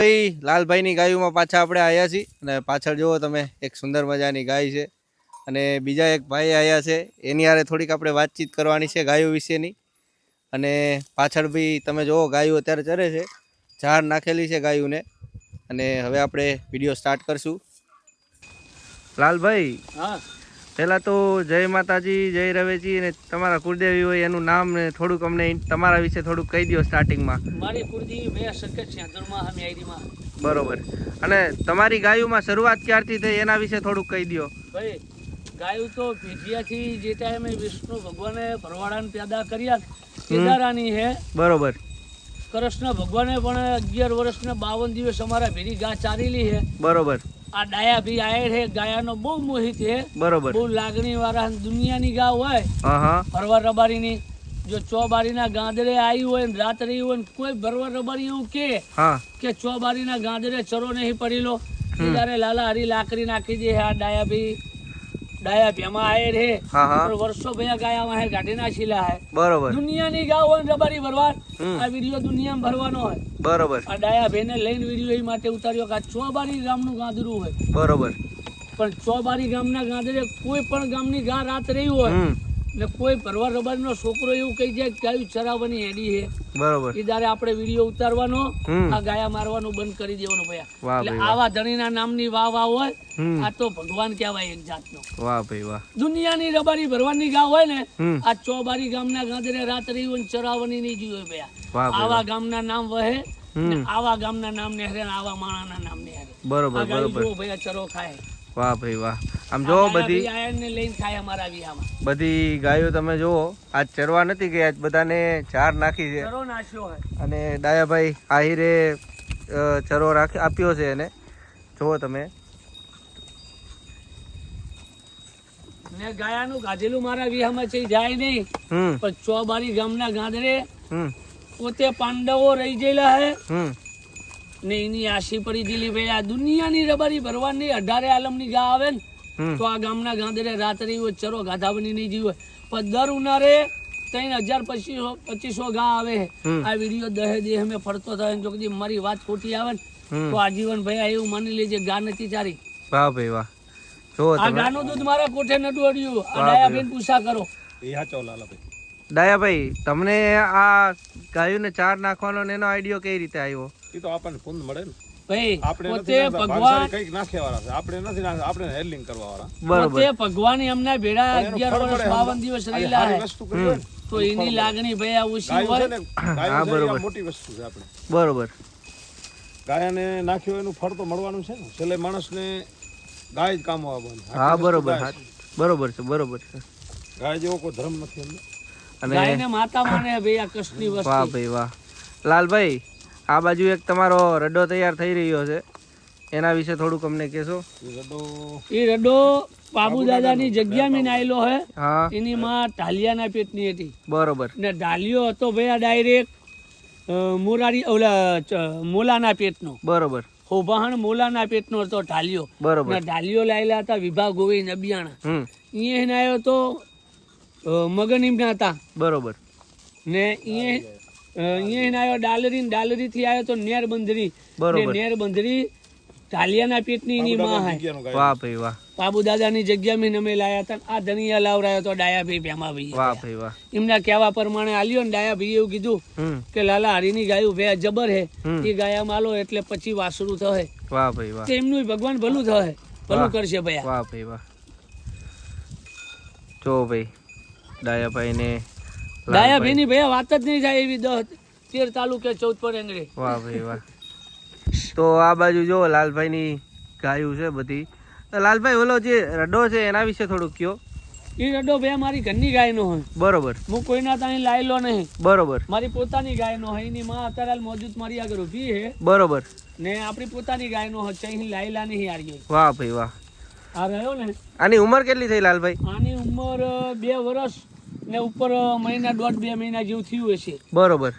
ભાઈ લાલભાઈની ગાયોમાં પાછા આપણે આવ્યા છીએ અને પાછળ જુઓ તમે એક સુંદર મજાની ગાય છે અને બીજા એક ભાઈ આવ્યા છે એની હારે થોડીક આપણે વાતચીત કરવાની છે ગાયો વિશેની અને પાછળ બી તમે જુઓ ગાયો અત્યારે ચરે છે ઝાડ નાખેલી છે ગાયોને અને હવે આપણે વિડીયો સ્ટાર્ટ કરશું. લાલભાઈ હા પહેલાં તો જય માતાજી જય રવેજી અને તમારા કુળદેવી હોય એનું નામ ને થોડુંક અમને તમારા વિશે થોડુંક કહી દો સ્ટાર્ટિંગમાં. મારી કુળદેવી ભૈયા સંકટ છે ધર્મા હમે આઈડીમાં. બરોબર. અને તમારી ગાયોમાં શરૂઆત ક્યારથી થઈ એના વિશે થોડુંક કહી દો. ભાઈ ગાયું તો પેઢિયાથી જે ટાઈમે વિષ્ણુ ભગવાને ભરવાડાને પેદા કર્યા કેદારાની હે. બરોબર. કૃષ્ણ ભગવાને પણ 11 વર્ષને 52 દિવસ અમારા ભેરી ગા ચારેલી હે. બરોબર. આ ડાયા ભી આયર હે ગાયાનો બહુ મોહિત હે. બરોબર. બહુ લાગણી વાળા દુનિયાની ગા હોય ભરવા રબારીની જો ચોબારીના ગાંદરે આવી હોય ને રાત રહી હોય ને કોઈ ભરવા રબારી એવું કે ચોબારીના ગાંદરે ચરો નહીં પડેલો ત્યારે લાલા હરી લાકડી નાખી દે. આ ડાયા ભેમાં આયર હે વર્ષો ભયા ગાયામાં હે ગાડી નાખીલા હે. બરોબર. દુનિયાની ગા હોય ને રબારી ભરવા આ વિડીયો દુનિયામાં ભરવાનો હોય. બરોબર. આ ડાયા ભેને લઈને વિડીયો એ માટે ઉતાર્યો કે આ ચોબારી ગામનું ગાંદરું હોય. બરોબર. પણ ચોબારી ગામના ગાંદરે કોઈ પણ ગામની ગા રાત રહી હોય ને કોઈ ભરવા રબારીનો છોકરો એવું કહી જાય કે ગાયું ચરાવવાની હેડી છે. બરોબર. એ ત્યારે આપણે વિડીયો ઉતારવાનો આ ગાયા મારવાનું બંધ કરી દેવાનું ભયા. એટલે આવા ધણીના નામની વાવ હોય આ તો ભગવાન કહેવાય એક જાતનો. વાહ ભાઈ વાહ. દુનિયાની રબારી ભરવાની ગા હોય ને આ ચોબારી ગામના ગાંદરે રાત રહી હોય ચરાવવાની નહીં જોયું ભયા. આવા ગામના નામ વહે આવા ગામના નામ ને હરે આવા માણાના નામ ને હરે. બરોબર બરોબર. ભયા ચરો ખાય. વાહ ભાઈ વાહ. આમ જો બધી ગાયો તમે જુઓ આજ ચરવા નથી ગયા, બધાને ચાર નાખી છે અને ડાયાભાઈ આહિરે ચરો આપ્યો છે એને જુઓ તમે. ને ગાયાનું ગાધેલું મારા વિહામાં છે જાય નહીં પણ ચોબારી ગામના ગાંદરે પોતે પાંડવો રહી ગયેલા હે ને એની આશી પડી દીલી ભાઈ આ દુનિયાની રબારી ભરવાની 18 આલમની ગા આવે ને તો આ ગામના ગાંદરે રાત્રિ ચરો ગાધાવની નહીં જીવે પણ દર ઉનાળે 3500 ગા આવે. આ વિડીયો દહે દે અમે ફરતો થાય જો કદી મારી વાત ખોટી આવે ને તો આજીવન ભાઈ એવું માની લેજે ગા નથી ચારી. વાહ ભાઈ વાહ. જો આ ગાનું દૂધ મારા કોઠે નડું અડ્યું. આ ડાયા બેન પૂછા કરો. એ હાચો લાલાભાઈ. ડાયાભાઈ તમને આ ગાયોને ચાર નાખવાનો એનો આઈડિયો કઈ રીતે આવ્યો? એ તો આપણને પુણ્ય મળે ને ભાઈ. પોતે ભગવાન કઈક નાખેવાળા છે, આપણે નથી નાખે, આપણે હેડલિંગ કરવાવાળા. બરોબર. પોતે ભગવાન એમના ભેડા 11 વર્ષ 52 દિવસ રહેલા હે તો એની લાગણી ભાઈ આ ઓછી હોય. હા બરોબર. મોટી વસ્તુ છે આપણે. બરોબર. ગાયને નાખ્યો એનું ફળ તો મળવાનું છે ને. છેલ્લે માણસને ગાય જ કામ આવવાનું. હા બરોબર. બરોબર છે બરોબર છે. ગાય જેવો કોઈ ધર્મ નથી એમને. અને ગાયને માતા માને ભાઈ આ કૃષ્ણની વસ્તુ. વાહ ભાઈ વાહ. લાલભાઈ આ બાજુ એક તમારો રડો તૈયાર થઈ રહ્યો છે એના વિશે થોડુંક અમને કહેશો? એ રડો બાબુ દાદાની જગ્યા માં આવેલો હે. એની માં ઢાલિયાના પેટની હતી. બરોબર. ને ઢાલિયો હતો ભાઈ આ ડાયરેક્ટ મોરારી મોલાના પેટનો. બરોબર. હોભાણ મોલાના પેટનો હતો ઢાલિયો. બરોબર. ને ઢાલિયો લાયેલા હતા વિભાગ ગોવિંદ અબિયાણા. અહીંયા આવ્યો તો મગનીમના હતા. બરોબર. ને અહીંયા આવ્યો ડાલરી થી આવ્યો તો નેર બંધરી. નેર બંધરી ઢાલિયાના પેટની એની માં હે. વાહ ભાઈ વાહ. બાબુ દાદાની જગ્યામાં અમે લાયા હતા. આ ધનિયા લાવરાયો તો ડાયાભાઈ ભેમાભાઈ. વાહ ભાઈ વાહ. એમના કહેવા પ્રમાણે આલ્યો ને ડાયાભાઈ એવું કીધું કે લાલા હરીની ગાયું ભે જબર હે એ ગાયા માલો એટલે પછી વાસરું થશે. વાહ ભાઈ વાહ. એમનું ભગવાન ભલું થશે, ભલું કરશે ભાઈ. વાહ ભાઈ વાહ. જો ભાઈ ડાયાભાઈ ને ડાયાભાઈ ની ભાઈ વાત જ નહીં થાય એવી 13 તાલુકે 14 પર એંગડે. વાહ ભાઈ વાહ. તો આ બાજુ જો લાલભાઈ ની ગાયું છે બધી. લાલભાઈ ઓલો જે રડો છે એના વિશે થોડુંક કયો. એ રડો ભાઈ મારી ઘરની ગાય નો હોય. બરોબર. હું કોઈના ત્યાં લાયેલો નહીં. બરોબર. મારી પોતાની ગાય નો હોય. એની માં અત્યારે મોજૂદ મારી આગળ ઉભી છે. બરોબર. ને આપણી પોતાની ગાય નો હોય અહીં લાયેલા નહીં હારી. વાહ ભાઈ વાહ. આ રહ્યો ને આની ઉંમર કેટલી થઈ લાલભાઈ? આની ઉંમર 2 વર્ષ ને ઉપર મહિના 1.5-2 મહિના જેવું થયું હશે. બરોબર.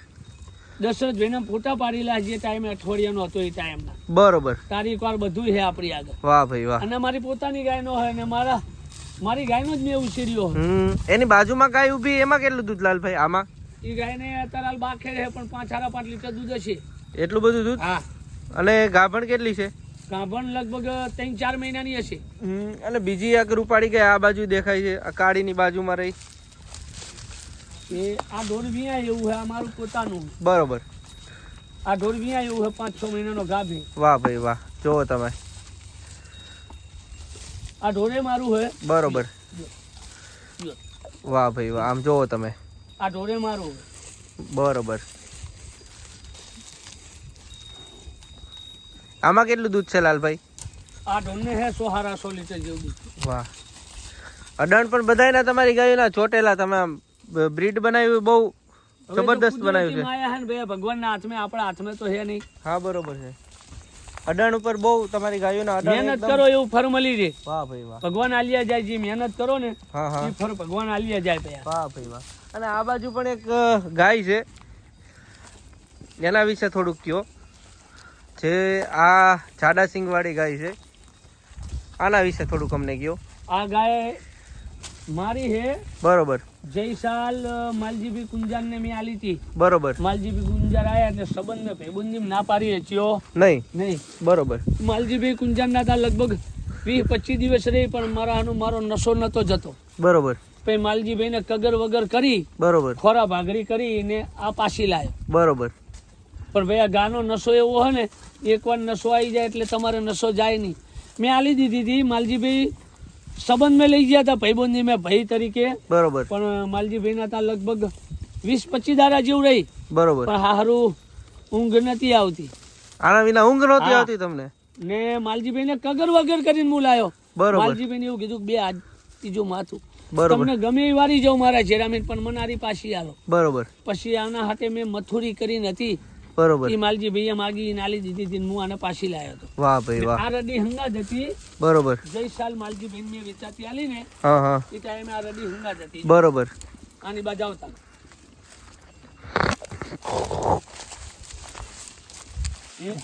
દશરથભાઈના ફોટા પાડેલા જે ટાઈમે અઠવાડિયાનો હતો એ ટાઈમના. બરોબર. તારીખ વાર બધું છે આપણી આગળ. વાહ ભાઈ વાહ. અને મારી પોતાની ગાય નો હોય ને મારી ગાય નો જ મેં ઉછેર્યો. એની બાજુમાં ગાય ઉભી એમાં કેટલું દૂધ લાલભાઈ? આમાં એ ગાય ને અત્યારે બાખે રહે પણ 5-5 લીટર દૂધ હશે. એટલું બધું દૂધ? હા. અને ગાભણ કેટલી છે? ગાભણ લગભગ 3-4 મહિનાની હશે. અને બીજી એક રૂપાળી ગઈ આ બાજુ દેખાય છે, આ કાળીની બાજુમાં રહી એ આ ઢોર વિયા એવું છે, અમારું પોતાનું. બરોબર. આ ઢોર વિયા એવું છે, 5-6 મહિનાનો ગાભ છે. વાહ ભાઈ વાહ, જોવો તમે, આ ઢોરે મારું છે. બરોબર. વાહ ભાઈ વાહ, આમ જોવો તમે, આ ઢોરે મારું છે. બરોબર. આમાં કેટલું દૂધ છે લાલભાઈ? આ ઢોરને છે 100-150 લીટર જેવું દૂધ. વાહ. અડાણ પણ બધાયના તમારી ગાયોના ચોટેલા, તમે બ્રીડ બનાવ્યું બહુ જબરદસ્ત બનાવ્યું છે. માયા હે ને ભાઈ, ભગવાનના હાથમાં, આપણા હાથમાં તો છે નહીં. હા બરોબર છે. અડાણ ઉપર બહુ તમારી ગાયોના અડાણ મહેનત કરો એવું ફર મળી રહે. વાહ ભાઈ વાહ. ભગવાન આલિયા જાય, જે મહેનત કરો ને હા હા, એ ફર ભગવાન આલિયા જાય ભૈયા. વાહ ભાઈ વાહ. અને આ બાજુ પણ એક ગાય છે, એના વિશે થોડુંક કયો. જે આ જાડા સિંગ વાળી ગાય છે, આના વિશે થોડુંક અમને કયો. આ ગાય મારી હે. બરોબર. જય સાલ માલજીભાઈ કુંજાર ને મેં આલી હતી. બરોબર. માલજીભાઈ કુંજાર આયા એટલે સંબંધ ને ભાઈબંધી ના પાડી હચ્યો નહીં. બરોબર. માલજીભાઈ કુંજાર ના હતા લગભગ 20-25 દિવસ રહી, પણ મારો નશો નતો જતો. બરોબર. પછી માલજીભાઈ ને કગર વગર કરી, બરોબર, ખોરા ભાગરી કરીને આ પાછી લાયો. બરોબર. પણ ભાઈ આ ગાનો નશો એવો હોય ને, એકવાર નશો આવી જાય એટલે તમારે નશો જાય નહીં. મેં આલી દીધી હતી. માલજીભાઈ સંબંધ મેં લઈ ગયા હતા, ભાઈબંધી મેં ભાઈ તરીકે. બરોબર. પણ માલજીભાઈ ના હતા લગભગ 20-25 દાડા જેવું રહી. બરોબર. પણ હારું ઊંઘ નથી આવતી. આના વિના ઊંઘ નહોતી આવતી તમને? ને માલજીભાઈ ને કગર વગર કરીને હું લાયો. બરોબર. માલજીભાઈ ને એવું કીધું કે બે આજ ત્રીજું માથું, બરોબર, તમને ગમે એ વારી જાઉં મારા ચેરામીન, પણ મને આરી પાછી આલો. બરોબર. પછી આના હાથે મેં મથુરી કરીને હતી, બરોબર. એ માલજીભાઈએ માગી નાલી દીધી હતી, હું આને પાછી લાયો હતો. વાહ ભાઈ વાહ. આ રડી હંગાજ હતી. બરોબર. જય સાલ માલજીભાઈ મેં વેચાતી આલી ને, હા હા, એ ટાઈમે આ રડી હંગાજ હતી. બરોબર. આની બાજુ આવતા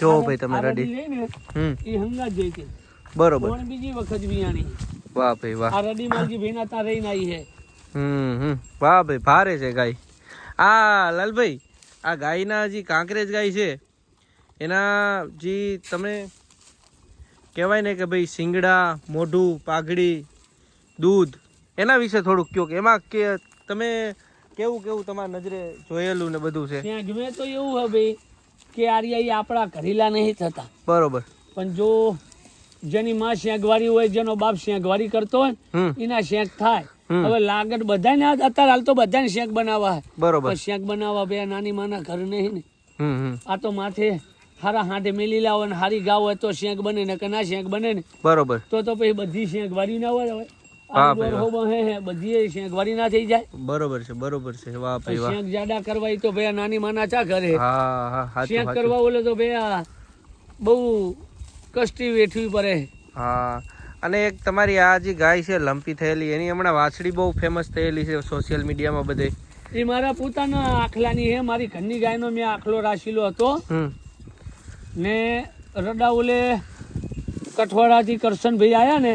જો ભાઈ તમે રડી લઈને એ હંગાજ જઈ હતી. બરોબર. પણ બીજી વખત વિયાણી. વાહ ભાઈ વાહ. આ રડી માલજીભાઈ ના તા રહીને આવી છે. વાહ ભાઈ, ભારે છે ગાય. આ લાલભાઈ, આ ગાયના જે કાંકરેજ ગાય છે, એના જે તમે કહેવાય ને કે ભાઈ શિંગડા, મોઢું, પાઘડી, દૂધ, એના વિશે થોડુંક કહો કે એમાં કે તમે કેવું કેવું તમારા નજરે જોયેલું ને બધું છે. ત્યાં ગમે તો એવું હોય ભાઈ કે આર્યા આપણા ઘરેલા નહીં થતા. બરોબર. પણ જો જેની માં શેંગવારી હોય, જેનો બાપ શેંગવારી કરતો હોય, એના શેંક થાય. હવે લાગત બધાને અત્યારે હાલ તો બધાને શેક બનાવવા. બરોબર. શેક બનાવવા બે નાની માના ઘર નહીં ને. આ તો માથે હારા હાથે મેલી લાવો ને હારી ગાવ હોય તો શેક બને ને, કે ના શેક બને ને. બરોબર. તો પછી બધી શેક વારી ના હોય. બધી શેક વારી ના થઈ જાય. બરોબર છે, બરોબર છે. વાહ ભાઈ વાહ. શેક જાડા કરવા તો ભાઈ નાની માના ચા કરે. હા હા, શેક કરવા બોલે તો ભાઈ બહુ કષ્ટી વેઠવી પડે. હા. અને એક તમારી આ જે ગાય છે લંપી થયેલી, એની હમણાં વાછડી બહુ ફેમસ થયેલી છે સોશિયલ મીડિયામાં બધે. એ મારા પોતાના આખલાની હે. મારી ઘરની ગાયનો મેં આખલો રાખેલો હતો ને રડા ઓલે કઠવાડાથી કરશનભાઈ આયા ને,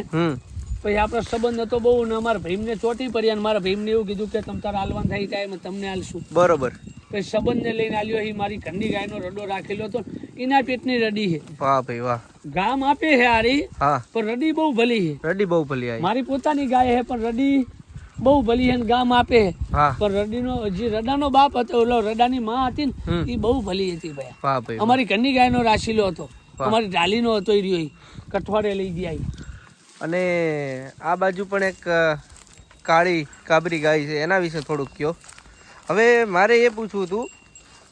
પછી આપડે સંબંધ હતો બહુ ને અમારા ભીમને ચોટી પડી, અને મારા ભીમને એવું કીધું કે તમ તારે હાલવાન થાય ટાઈમ તમને હાલશું. બરોબર. પછી સંબંધને લઈને આલ્યો. એ મારી ઘરની ગાયનો રડો રાખેલો હતો, એના પેટની રડી છે. વાહ ભાઈ વાહ. ગામ આપે છે હારી, પણ રડી બહુ ભલી છે. રડી બહુ ભલી. મારી પોતાની ગાય છે પણ રડી બહુ ભલી છે, ગામ આપે. પણ રડીનો જે રડાનો બાપ હતો, ઓલો રડાની માં હતી ને, એ બહુ ભલી હતી ભાઈ. અમારી ઘરની ગાયનો રાશીલો હતો, અમારી ઢાલીનો હતો. એ રહ્યો કઠવાડે લઈ ગયા. અને આ બાજુ પણ એક કાળી કાબરી ગાય છે, એના વિશે થોડુંક કયો. હવે મારે એ પૂછવું હતું,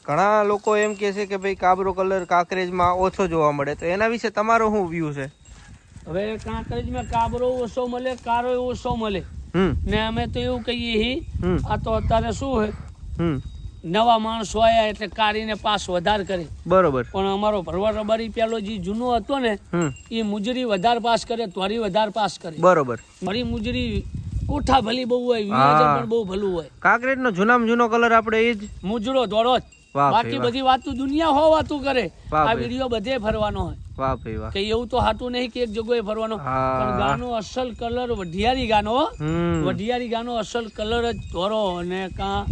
ઘણા લોકો એમ કહે છે કે ભાઈ કાબરો કલર કાંકરેજમાં ઓછો જોવા મળે, તો એના વિશે તમારો શું વ્યૂ છે? હવે કાંકરેજમાં કાબરો ઓછો મળે, કારો ઓછો મળે ને અમે તો એવું કહીએ, આ તો અત્યારે શું છે, નવા માણસો આયા એટલે કાઢીને પાસ વધારે કરે. બરોબર. પણ અમારો ભરવાડ રબારી પેલો જે જૂનો હતો ને, એ મુજરી વધારે પાસ કરે, ત્વરી વધારે પાસ કરે. બરોબર. મારી મુજરી કોઠા ભલી બહુ હોય, વિયોજન પણ બહુ ભલું હોય. કાંકરેજનો જૂનામાં જૂનો કલર આપણે એ જ મુજરો ધોળો જ. બાકી બધી વાતો દુનિયા હો વાતું કરે. આ વિડીયો બધે ફરવાનો હોય. વાહ ભાઈ વાહ. કે એવું તો હાતું નહીં કે એક જગ્યાએ ફરવાનો, પણ ગાનો અસલ કલર વઢિયારી ગાનો, વઢિયારી ગાનો અસલ કલર જ ધોરો અને કા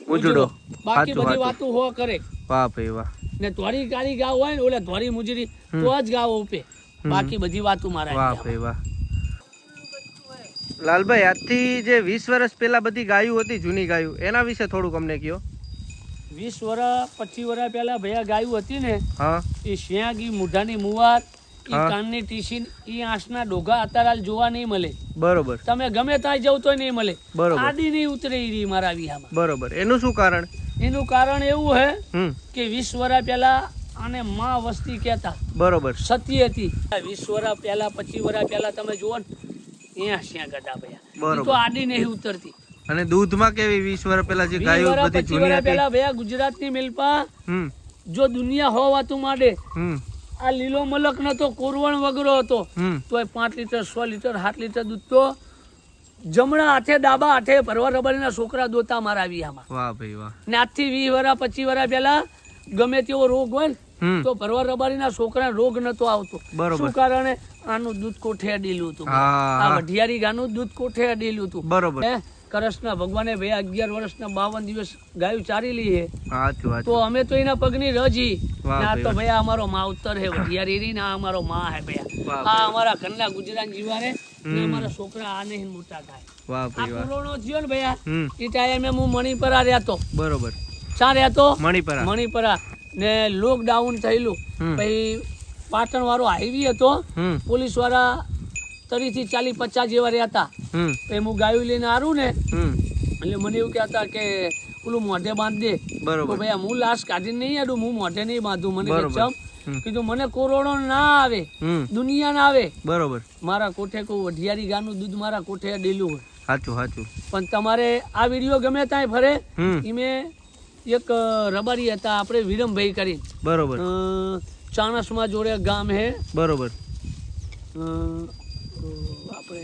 ઉજડો. બાકી બધી વાતો હો કરે. વાહ ભાઈ વાહ. ને ધોરી કાળી ગાવ હોય ને ઓલે ધોરી મુજરી તો જ ગાવ ઉપે, બાકી બધી વાતો મારા. વાહ ભાઈ વાહ. લાલભાઈ, આજથી જે 20 વર્ષ પહેલા બધી ગાયું હતી, જૂની ગાયું, એના વિશે થોડુંક અમને કહો. 20 વર્ષ 25 વર્ષ પહેલા ભૈયા ગાયું હતી ને, હા, એ શ્યાગ, ઈ મુઢાની મુવાર, ઈ કાનની ટીસી, ઈ આંસના ડોગા અત્યારે જોવા નહીં મળે. બરોબર. તમે ગમે ત્યાં જાવ તો નહીં મળે. બરોબર. આડી નહીં ઉતરે ઈ મારા વિહામાં. બરોબર. એનું શું કારણ? એનું કારણ એવું હે કે 20 વર્ષ પહેલા આને માં વસ્તી કહેતા. બરોબર. સતી હતી. 20 વર્ષ પહેલા 25 વર્ષ પહેલા તમે જુઓ ને, અહીંયા શ્યાગ હતા ભૈયા. ઈ તો આડી નહીં ઉતરતી. અને દૂધમાં કેવી 20 વર્ષ પહેલા જે ગાયો બધી જૂની હતી? પહેલા ભૈયા ગુજરાતની મિલ્પા જો દુનિયા હોવાતું માંડે, આ લીલો મલક નતો, કોરવણ વગરો હતો, તોય 5 લીટર 6 લીટર 7 લીટર દૂધ તો જમણા હાથે ડાબા હાથે ભરવા રબારીના છોકરા દોતા મારા વિયામાં. વાહ ભાઈ વાહ. ને આજથી 20 વર્ષ 25 વર્ષ પહેલા ગમે તેવો રોગ હોય ને તો ભરવા રબારીના છોકરા રોગ નતો આવતો. શું કારણે? આનું દૂધ કોઠે અડેલું હતું. આ વઢિયારી ગાનું દૂધ કોઠે અડેલું હતું. બરોબર. કૃષ્ણ ભગવાને ભાઈ 11 વર્ષના 52 દિવસ ગાયું ચારી લી હે, તો અમે તો એના પગની રજી. આ તો ભાઈ અમારો માવતર હે વઢિયારી, ને આ અમારો માં હે ભાઈ. આ અમારા ઘરના ગુજરાત જીવાને ને અમારા છોકરા આને મોટા થાય. વાહ ભાઈ વાહ. કોરોનો થયો ને ભાઈ, એ ટાઈમે હું મણિપરા રહેતો. બરોબર. ચા રહેતો? મણિપરા. મણિપરા. ને લોકડાઉન થયેલું, પછી પાટણ વાળો હાઈવી હતો, પોલીસ વાળા 30 થી 40 50 જેવા રહેતા. પછી હું ગાયું લઈને આરું ને, એટલે મને એવું કહેતા કે પેલું મોઢે બાંધ દે. તો ભાઈ હું લાશ કાઢીને નહીં આડું, હું મોઢે નહીં બાંધું. મને કીધું મને કોરોના ના આવે, દુનિયા ના આવે. બરોબર. મારા કોઠે કોઈ વઢિયારી ગાનું દૂધ મારા કોઠે ડેલું હોય. સાચું સાચું. પણ તમારે આ વિડીયો ગમે ત્યાં ફરે, એમે એક રબારી હતા આપણે વિરમભાઈ કરી. બરોબર. ચાણસમાં જોડે ગામ હે. બરોબર. આપણે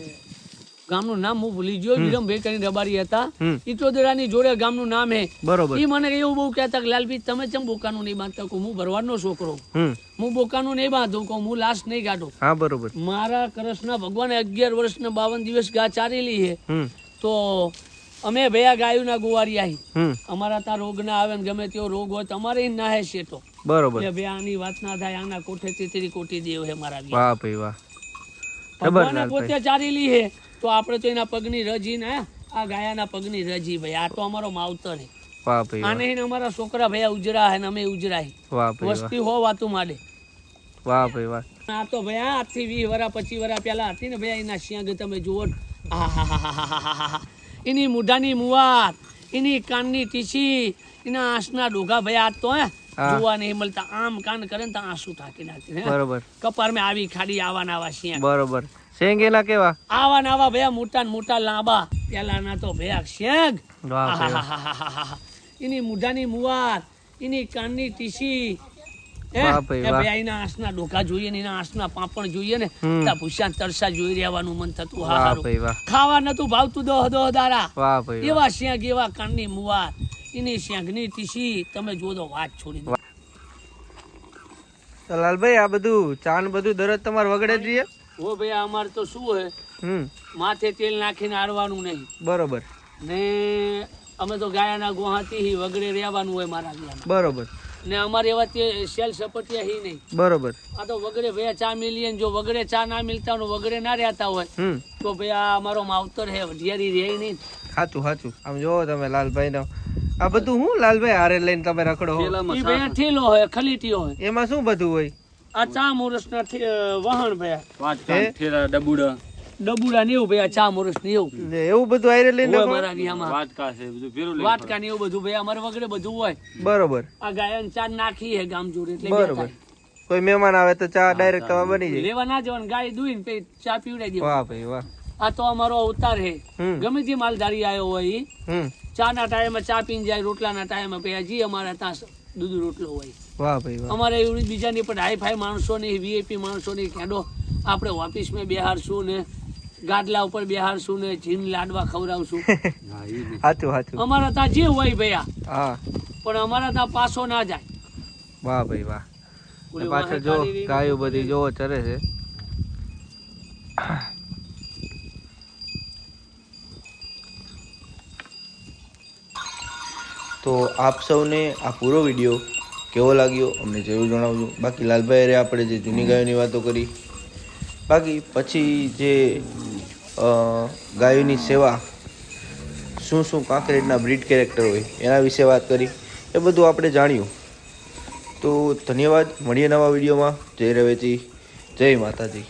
ગામનું નામ હું ભૂલી ગયો. વિરમભાઈ કરીને રબારી હતા. ઇટોદરાની જોડે ગામનું નામ હે. બરોબર. એ મને એવું બહુ કહેતા કે લાલભાઈ તમે ચમ બોકાનું નહીં બાંધતા? કહું હું ભરવાડનો છોકરો, હું બોકાનું નહીં બાંધું, કહું હું લાશ નહીં કાઢું. હા બરોબર. મારા કૃષ્ણ ભગવાને 11 વર્ષના 52 દિવસ ગા ચારેલી હે, તો અમે ભૈયા ગાયું ના ગુવારી આવી. અમારા ત્યાં રોગ ના આવે, ગમે તેવો રોગ હોય તમારે ના હે શેઠો. બરોબર. એટલે ભાઈ આની વાત ના થાય, આના કોઠે તેતરી કોટી દેવ હે મારા. વાહ ભાઈ વાહ. ભગવાને પોતે ચારેલી હે, તો આપણે તો એના પગની રજી ને આ ગાયાના પગની રજી ભાઈ. આ તો અમારો માવતર હે. વાહ ભાઈ. આને અમારા છોકરા ભૈયા ઉજરા હે ને અમે ઉજરાય. વાહ ભાઈ. વસ્તી હો વાતું માંડે. વાહ ભાઈ વાહ. આ તો ભાઈ આજથી 20 વર્ષ 25 વર્ષ પહેલા હતી ને ભાઈ, એના શિયાંગ તમે જુઓ. એની મુઢાની મુવાર, એની કાનની ટીસી, એના આંસના ડોગા ભાઈ. આ તો જોવા નહીં મળતા. આમ કાન કરે ને તો આંસુ થાકી નાખે. બરોબર. કપાર મેં આવી ખાડી આવા નાવા શિયાંગ. બરોબર. શેંગ એના કેવા? આવા નાવા ભૈયા, મોટા ને મોટા લાંબા. પેલાના તો ભૈયા શેંગ. એની મુઢાની મુવાર, એની કાનની ટીસી, એના આંસના ડોકા જોઈએ ને એના આંસના પાપણ જોઈએ ને, ભૂસ્યા તરસા જોઈ રહેવાનું મન થતું. ખાવા નતું ભાવતું દો દારા. એવા શેંગ, એવા કાનની મુવાર, એની શેંગની ટીસી. તમે જોજો, વાત છોડી દો. લાલભાઈ, આ બધું ચાન બધું દરરોજ તમારે વગડે જ રહીએ? ઓ ભાઈ, અમારે તો શું હે, માથે તેલ નાખીને આડવાનું નહીં. બરોબર. ને અમે તો ગાયાના ગોહાથી વગડે રહેવાનું હોય મારા. બરોબર. ને અમારે એવા સેલ સપટિયા હી નહીં. બરોબર. આ તો વગડે ભાઈ ચા મિલીએ, જો વગડે ચા ના મિલતા હોય, વગડે ના રહેતા હોય, તો ભાઈ આ અમારો માવતર હે, વઢિયારી રહે નહીં. સાચું સાચું. આમ જોવો તમે લાલભાઈ નો આ બધું. હું લાલભાઈ હારે લઈને તમે રખડો હો? એ ભાઈ ઠેલો હોય, ખલીટીઓ હોય. એમાં શું બધું હોય? આ ચા મોરસ ના વહણ ભાઈ, ડબુડા ને એવું ભાઈ, ચા મોરસ ને એવું એવું બધું આયરે લઈને વાટકા ને એવું બધું ભાઈ અમારે વગડે બધું હોય. બરોબર. આ ગાયન ચા નાખી હે ગામ જોડે, એટલે બરોબર. કોઈ મહેમાન આવે તો ચા ડાયરેક્ટ તમારે બની જાય. લેવા ના જવાનું, ગાય દુઈને પછી ચા પીવડાવી દેવાની. વાહ ભાઈ વાહ. આ તો અમારો અવતાર હે. ગમે તે માલધારી આવ્યો હોય, ચા ના ટાઈમે ચા પીને જાય, રોટલા ના ટાઈમે પછી જી અમારા ત્યાં દૂધ રોટલો હોય. વાહ ભાઈ વાહ. અમારે એવું બીજાની પણ હાઈ ફાઈ માણસો ની, વીઆઈપી માણસો ની ખેડો આપણે ઓફિસ માં બેહારશું ને, ગાદલા ઉપર બેહારશું ને, જીન લાડવા ખવડાવશું. સાચું સાચું. અમારા ત્યાં જે હોય ભૈયા, પણ અમારા ત્યાં પાછો ના જાય. વાહ ભાઈ વાહ. પાછળ જો ગાયો બધી જોવો ચરે છે. તો આપ સૌને આ પૂરો વિડીયો કેવો લાગ્યો અમને જરૂર જણાવજો. બાકી લાલભાઈ આપણે જે જૂની ગાયોની વાતો કરી, બાકી પછી જે ગાયોની સેવા, શું કાંકરેજના બ્રીડ કેરેક્ટર હોય એના વિશે વાત કરી, એ બધું આપણે જાણ્યું. તો ધન્યવાદ. મળીએ નવા વિડીયોમાં. જય રવેચી, જય માતાજી.